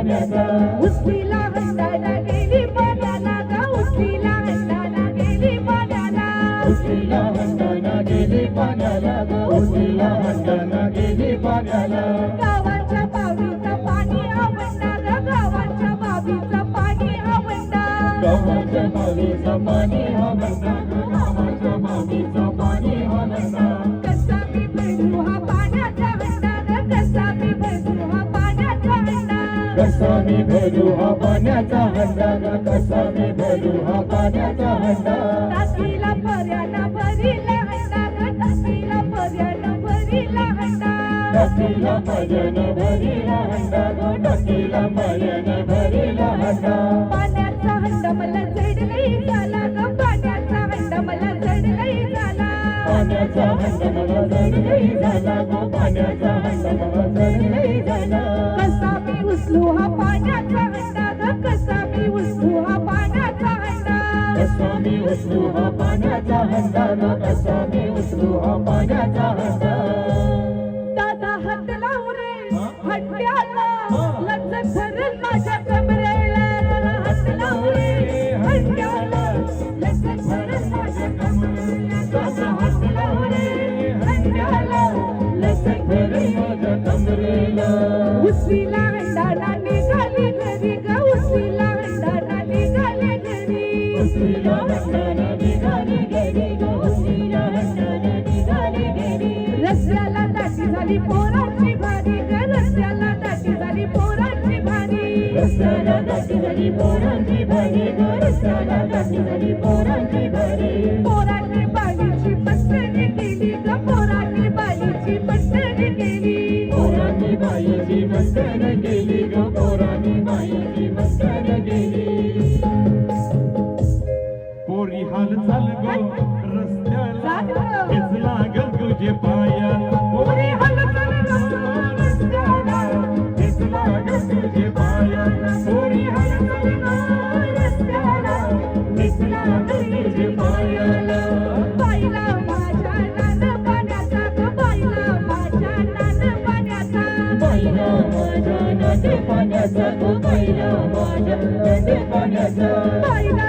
पाण्याचा उचलीला हंडाला गेली पाण्याला ग उचलीला हंडाला गेली पाण्याला उचलीला हंडाना गेली पाण्याला ग उचलीला हंडाना गेली पाण्याला गावाच्या बावीचं पाणी आवडला ग गावाच्या बावीचं पाणी आवडला गावाच्या बावीचं पाणी हा म्हणता गावाच्या बावीचं पाणी हा म्हणता कसा मी भरू हा पाण्याचा हंडा ग कसा मी भरू हा पाण्याचा हंडा कसा मी भरू हा पाण्याचा हंडा ग कसा मी भरू हा पाण्याचा हंडा टाकीला पर्याला भरीला हंडा ग टाकीला पर्याला भरीला हंडा टाकीला भजन भरीला हंडा ग टाकीला भजन भरीला हंडा पाण्याचा हंडा मला जड नाही झाला ग पाण्याचा हंडा मला जड नाही झाला पाण्याचा हंडा मला जड नाही झाला ग पाण्याचा हंडा मला जड नाही झाला कसा मी उचलू हा पाण्याचा हंडा ग कसा मी उचलू हा पाण्याचा हंडा कसा मी उचलू हा पाण्याचा हंडा ग कसा मी उचलू हा पाण्याचा हंडा दादा हात लावू रे हंड्याला लग्न धरण माझ्या कमरेला हात लावू रे हंड्याला लग्न धरण माझ्या कमरेला दादा हात लावू रे हंड्याला लग्न भरी माझ्या कमरेला उचलीला हंडाला निघाली घरी ग उचलीला हंडाला निघाली घरी उचलीला हंडाना निघाली गेली ग उचलीला हंडाना निघाली गेली रस्त्याला दाटी झाली पोरांची भारी ग रस्त्याला दाटी झाली पोरांची भारी रस्त्याला दाटी झाली पोरांची भारी ग रस्त्याला दाटी झाली पोरांची भारी पोरांनी बालीची पसरणी केली ग पोरांनी बालीची पसरणी केली पोरांनी बाईची मस्कन केली ग पोरांनी बाईची मस्कन केली पोरी हाल चाल गो रस्त्याला हेच लागल तुझे पाया पोरी हलचल रस्त्याला हेच लागल तुझे पाया पोरी हाल चाल गो रस्त्याला हेच लागल तुझे पायाला बाईला माझ्या नान पाण्याचा ग बाईला माझ्या नान पाण्याचा बाईला माझ्या नदी पाण्याचा गो बाईला माझ्या नदी पाण्याचा बाईला